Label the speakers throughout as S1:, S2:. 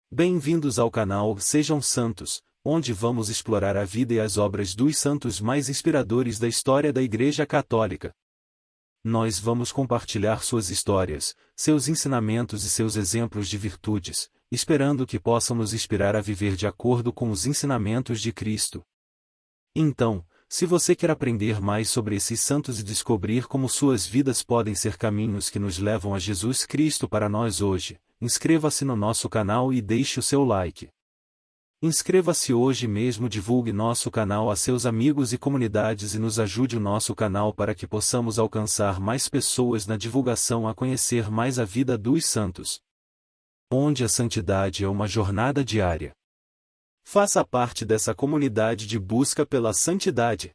S1: Bem-vindos ao canal Sejam Santos, onde vamos explorar a vida e as obras dos santos mais inspiradores da história da Igreja Católica. Nós vamos compartilhar suas histórias, seus ensinamentos e seus exemplos de virtudes, esperando que possam nos inspirar a viver de acordo com os ensinamentos de Cristo. Então, se você quer aprender mais sobre esses santos e descobrir como suas vidas podem ser caminhos que nos levam a Jesus Cristo para nós hoje, inscreva-se no nosso canal e deixe o seu like. Inscreva-se hoje mesmo, divulgue nosso canal a seus amigos e comunidades e nos ajude o nosso canal para que possamos alcançar mais pessoas na divulgação a conhecer mais a vida dos santos. Onde a santidade é uma jornada diária. Faça parte dessa comunidade de busca pela santidade.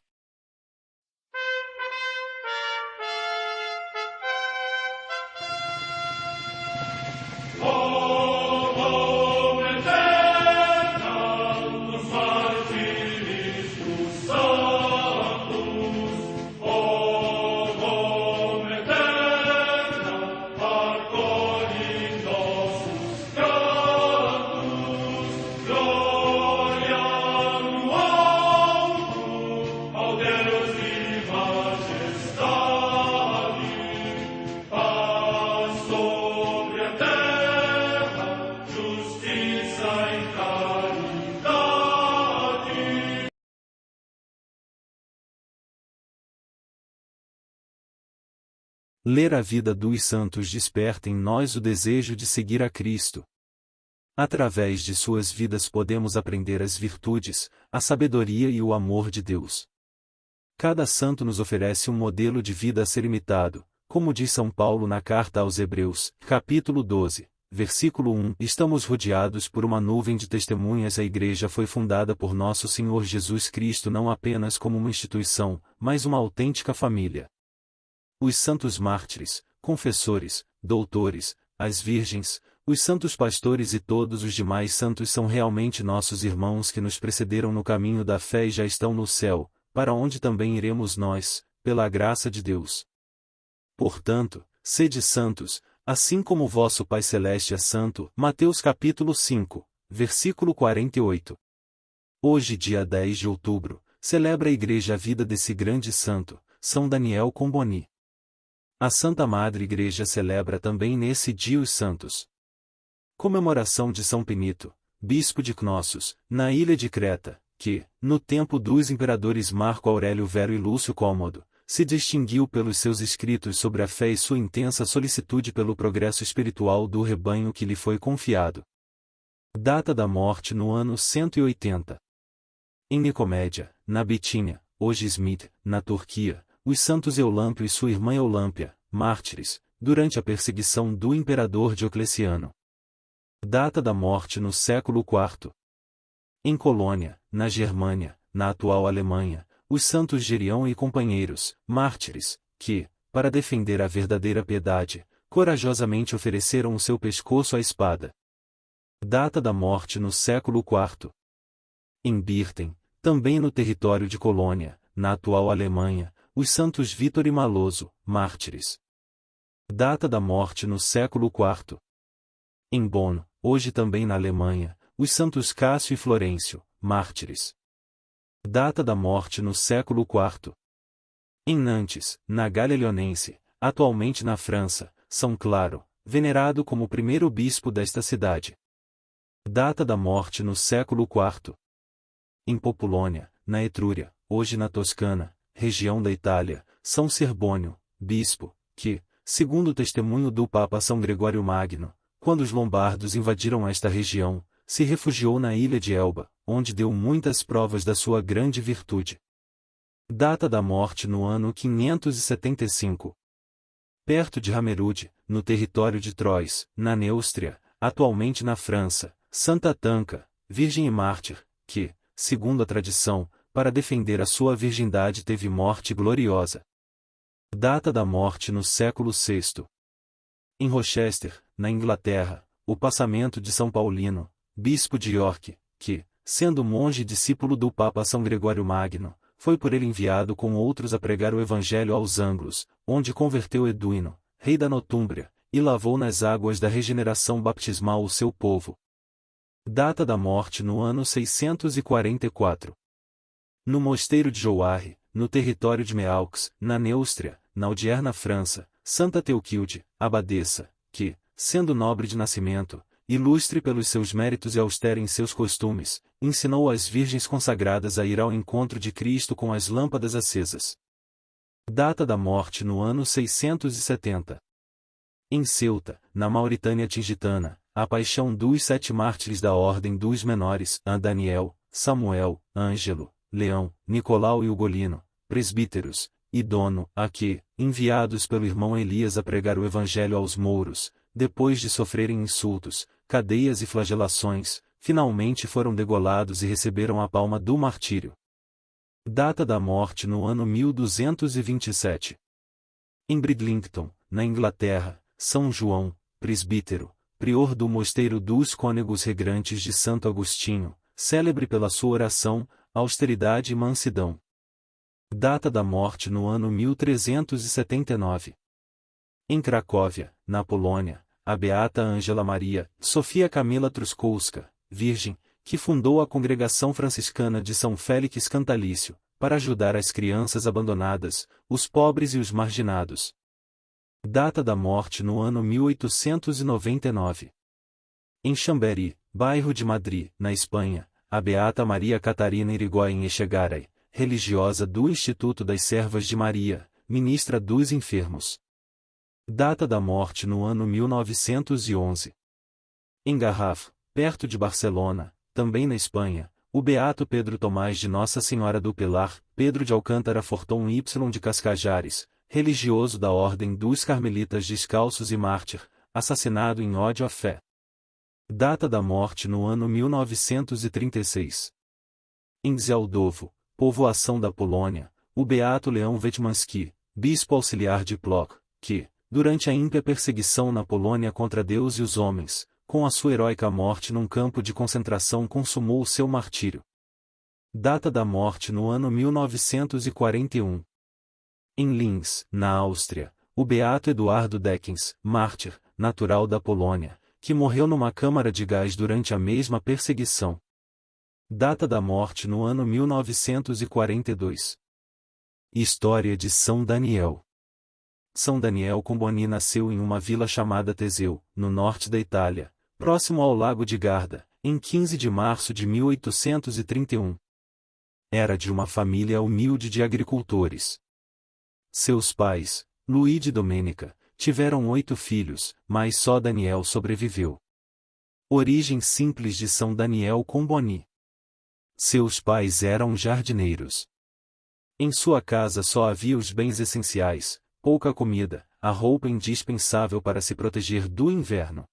S1: Ler a vida dos santos desperta em nós o desejo de seguir a Cristo. Através de suas vidas podemos aprender as virtudes, a sabedoria e o amor de Deus. Cada santo nos oferece um modelo de vida a ser imitado, como diz São Paulo na carta aos Hebreus, capítulo 12, versículo 1. Estamos rodeados por uma nuvem de testemunhas. A Igreja foi fundada por nosso Senhor Jesus Cristo não apenas como uma instituição, mas uma autêntica família. Os santos mártires, confessores, doutores, as virgens, os santos pastores e todos os demais santos são realmente nossos irmãos que nos precederam no caminho da fé e já estão no céu, para onde também iremos nós, pela graça de Deus. Portanto, sede santos, assim como vosso Pai Celeste é santo. Mateus capítulo 5, versículo 48. Hoje, dia 10 de outubro, celebra a Igreja a vida desse grande santo, São Daniel Comboni. A Santa Madre Igreja celebra também nesse dia os santos. Comemoração de São Pinito, bispo de Cnossos, na ilha de Creta, que, no tempo dos imperadores Marco Aurélio Vero e Lúcio Cômodo, se distinguiu pelos seus escritos sobre a fé e sua intensa solicitude pelo progresso espiritual do rebanho que lhe foi confiado. Data da morte no ano 180. Em Nicomédia, na Bitínia, hoje Izmit, na Turquia, os santos Eulâmpio e sua irmã Eulâmpia, mártires, durante a perseguição do imperador Diocleciano. Data da morte no século IV. Em Colônia, na Germânia, na atual Alemanha, os santos Gerião e companheiros, mártires, que, para defender a verdadeira piedade, corajosamente ofereceram o seu pescoço à espada. Data da morte no século IV. Em Birten, também no território de Colônia, na atual Alemanha, os santos Vítor e Maloso, mártires. Data da morte no século IV. Em Bonn, hoje também na Alemanha, os santos Cássio e Florêncio, mártires. Data da morte no século IV. Em Nantes, na Gália Leonense, atualmente na França, São Claro, venerado como o primeiro bispo desta cidade. Data da morte no século IV. Em Populônia, na Etrúria, hoje na Toscana, região da Itália, São Serbônio, bispo, que, segundo o testemunho do Papa São Gregório Magno, quando os lombardos invadiram esta região, se refugiou na ilha de Elba, onde deu muitas provas da sua grande virtude. Data da morte no ano 575. Perto de Hamerude, no território de Troyes, na Neustria, atualmente na França, Santa Tanca, virgem e mártir, que, segundo a tradição, para defender a sua virgindade teve morte gloriosa. Data da morte no século VI. Em Rochester, na Inglaterra, o passamento de São Paulino, bispo de York, que, sendo monge e discípulo do Papa São Gregório Magno, foi por ele enviado com outros a pregar o Evangelho aos ângulos, onde converteu Eduino, rei da Nortúmbria, e lavou nas águas da regeneração baptismal o seu povo. Data da morte no ano 644. No mosteiro de Jouarre, no território de Meaux, na Neustria, na odierna França, Santa Teukilde, abadesa, que, sendo nobre de nascimento, ilustre pelos seus méritos e austera em seus costumes, ensinou as virgens consagradas a ir ao encontro de Cristo com as lâmpadas acesas. Data da morte no ano 670. Em Ceuta, na Mauritânia Tingitana, a paixão dos 7 mártires da Ordem dos Menores, Daniel, Samuel, Ângelo, Leão, Nicolau e Ugolino, presbíteros, e Dono, a que, enviados pelo irmão Elias a pregar o Evangelho aos mouros, depois de sofrerem insultos, cadeias e flagelações, finalmente foram degolados e receberam a palma do martírio. Data da morte no ano 1227. Em Bridlington, na Inglaterra, São João, presbítero, prior do Mosteiro dos Cônegos Regrantes de Santo Agostinho, célebre pela sua oração, austeridade e mansidão. Data da morte no ano 1379. Em Cracóvia, na Polônia, a beata Ângela Maria Sofia Camila Truskowska, virgem, que fundou a Congregação Franciscana de São Félix Cantalício, para ajudar as crianças abandonadas, os pobres e os marginados. Data da morte no ano 1899. Em Chambéry, bairro de Madrid, na Espanha, a beata Maria Catarina Irigoyen Echegaray, religiosa do Instituto das Servas de Maria, ministra dos enfermos. Data da morte no ano 1911. Em Garraf, perto de Barcelona, também na Espanha, o beato Pedro Tomás de Nossa Senhora do Pilar, Pedro de Alcântara Fortón Y de Cascajares, religioso da Ordem dos Carmelitas Descalços e mártir, assassinado em ódio à fé. Data da morte no ano 1936. Em Zeldowo, povoação da Polônia, o beato Leão Wetmanski, bispo auxiliar de Płock, que, durante a ímpia perseguição na Polônia contra Deus e os homens, com a sua heróica morte num campo de concentração consumou o seu martírio. Data da morte no ano 1941. Em Linz, na Áustria, o beato Eduardo Deckens, mártir, natural da Polônia, que morreu numa câmara de gás durante a mesma perseguição. Data da morte no ano 1942. História de São Daniel. São Daniel Comboni nasceu em uma vila chamada Teseu, no norte da Itália, próximo ao lago de Garda, em 15 de março de 1831. Era de uma família humilde de agricultores. Seus pais, Luigi e Domenica, tiveram 8 filhos, mas só Daniel sobreviveu. Origem simples de São Daniel Comboni. Seus pais eram jardineiros. Em sua casa só havia os bens essenciais, pouca comida, a roupa indispensável para se proteger do inverno.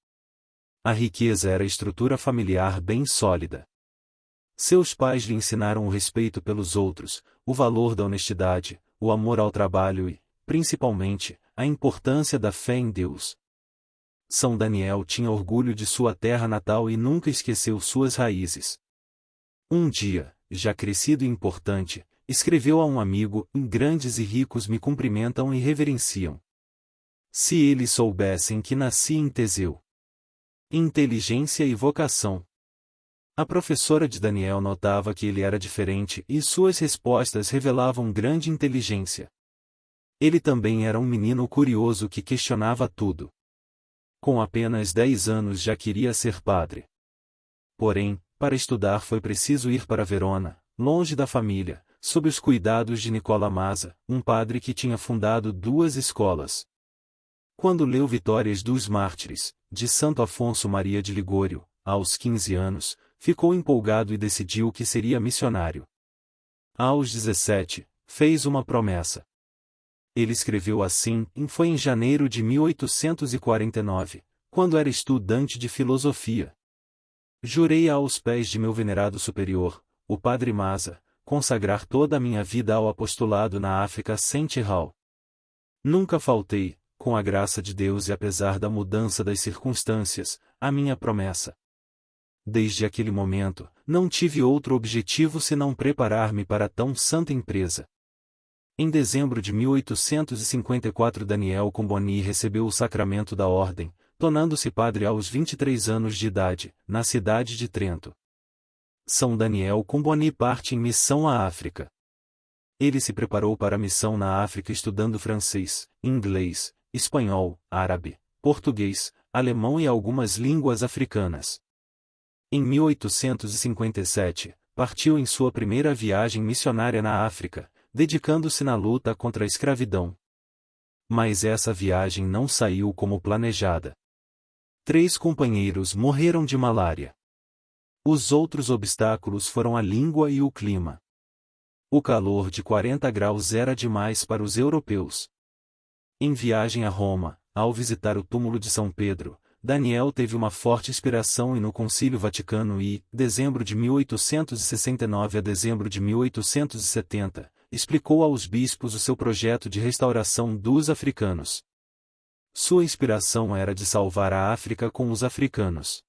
S1: A riqueza era a estrutura familiar bem sólida. Seus pais lhe ensinaram o respeito pelos outros, o valor da honestidade, o amor ao trabalho e, principalmente, a importância da fé em Deus. São Daniel tinha orgulho de sua terra natal e nunca esqueceu suas raízes. Um dia, já crescido e importante, escreveu a um amigo: grandes e ricos me cumprimentam e reverenciam. Se eles soubessem que nasci em Teseu. Inteligência e vocação. A professora de Daniel notava que ele era diferente e suas respostas revelavam grande inteligência. Ele também era um menino curioso que questionava tudo. Com apenas 10 anos já queria ser padre. Porém, para estudar foi preciso ir para Verona, longe da família, sob os cuidados de Nicola Massa, um padre que tinha fundado 2 escolas. Quando leu Vitórias dos Mártires, de Santo Afonso Maria de Ligório, aos 15 anos, ficou empolgado e decidiu que seria missionário. Aos 17, fez uma promessa. Ele escreveu assim, e foi em janeiro de 1849, quando era estudante de filosofia. Jurei aos pés de meu venerado superior, o padre Massa, consagrar toda a minha vida ao apostolado na África Central. Nunca faltei, com a graça de Deus e apesar da mudança das circunstâncias, a minha promessa. Desde aquele momento, não tive outro objetivo senão preparar-me para tão santa empresa. Em dezembro de 1854 Daniel Comboni recebeu o sacramento da ordem, tornando-se padre aos 23 anos de idade, na cidade de Trento. São Daniel Comboni parte em missão à África. Ele se preparou para a missão na África estudando francês, inglês, espanhol, árabe, português, alemão e algumas línguas africanas. Em 1857, partiu em sua primeira viagem missionária na África, dedicando-se na luta contra a escravidão. Mas essa viagem não saiu como planejada. 3 companheiros morreram de malária. Os outros obstáculos foram a língua e o clima. O calor de 40 graus era demais para os europeus. Em viagem a Roma, ao visitar o túmulo de São Pedro, Daniel teve uma forte inspiração e no Concílio Vaticano I, dezembro de 1869 a dezembro de 1870, explicou aos bispos o seu projeto de restauração dos africanos. Sua inspiração era de salvar a África com os africanos.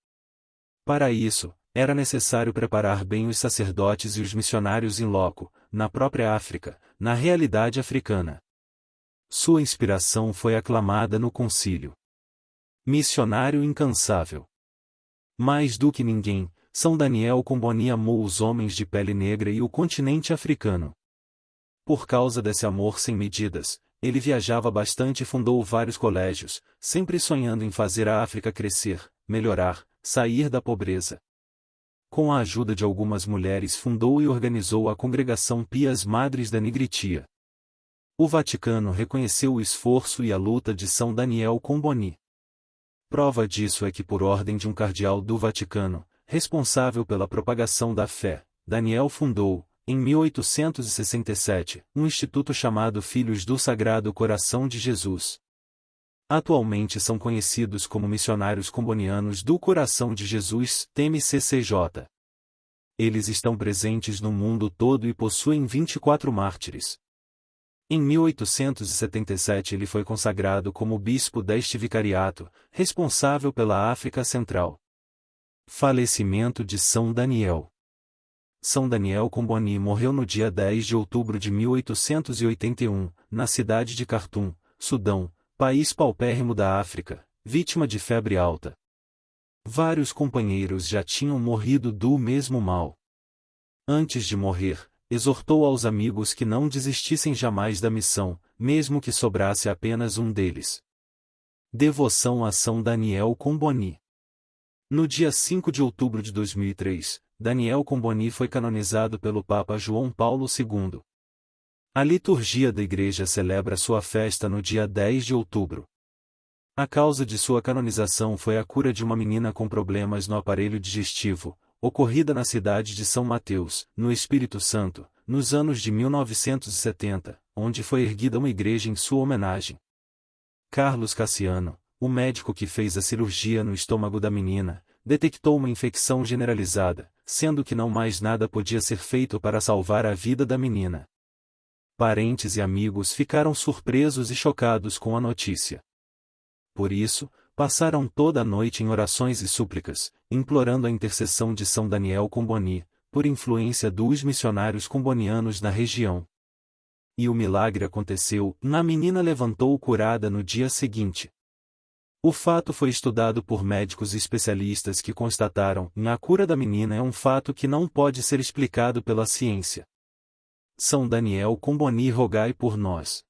S1: Para isso, era necessário preparar bem os sacerdotes e os missionários in loco, na própria África, na realidade africana. Sua inspiração foi aclamada no concílio. Missionário incansável. Mais do que ninguém, São Daniel Comboni amou os homens de pele negra e o continente africano. Por causa desse amor sem medidas, ele viajava bastante e fundou vários colégios, sempre sonhando em fazer a África crescer, melhorar, sair da pobreza. Com a ajuda de algumas mulheres fundou e organizou a Congregação Pias Madres da Nigritia. O Vaticano reconheceu o esforço e a luta de São Daniel Comboni. Prova disso é que por ordem de um cardeal do Vaticano, responsável pela propagação da fé, Daniel fundou, em 1867, um instituto chamado Filhos do Sagrado Coração de Jesus. Atualmente são conhecidos como Missionários Combonianos do Coração de Jesus, MCCJ. Eles estão presentes no mundo todo e possuem 24 mártires. Em 1877 ele foi consagrado como bispo deste vicariato, responsável pela África Central. Falecimento de São Daniel. São Daniel Comboni morreu no dia 10 de outubro de 1881, na cidade de Khartoum, Sudão, país paupérrimo da África, vítima de febre alta. Vários companheiros já tinham morrido do mesmo mal. Antes de morrer, exortou aos amigos que não desistissem jamais da missão, mesmo que sobrasse apenas um deles. Devoção a São Daniel Comboni. No dia 5 de outubro de 2003, Daniel Comboni foi canonizado pelo Papa João Paulo II. A liturgia da Igreja celebra sua festa no dia 10 de outubro. A causa de sua canonização foi a cura de uma menina com problemas no aparelho digestivo, ocorrida na cidade de São Mateus, no Espírito Santo, nos anos de 1970, onde foi erguida uma igreja em sua homenagem. Carlos Cassiano, o médico que fez a cirurgia no estômago da menina, detectou uma infecção generalizada, sendo que não mais nada podia ser feito para salvar a vida da menina. Parentes e amigos ficaram surpresos e chocados com a notícia. Por isso, passaram toda a noite em orações e súplicas, implorando a intercessão de São Daniel Comboni, por influência dos missionários combonianos na região. E o milagre aconteceu, a menina levantou curada no dia seguinte. O fato foi estudado por médicos especialistas que constataram que a cura da menina é um fato que não pode ser explicado pela ciência. São Daniel Comboni, rogai por nós.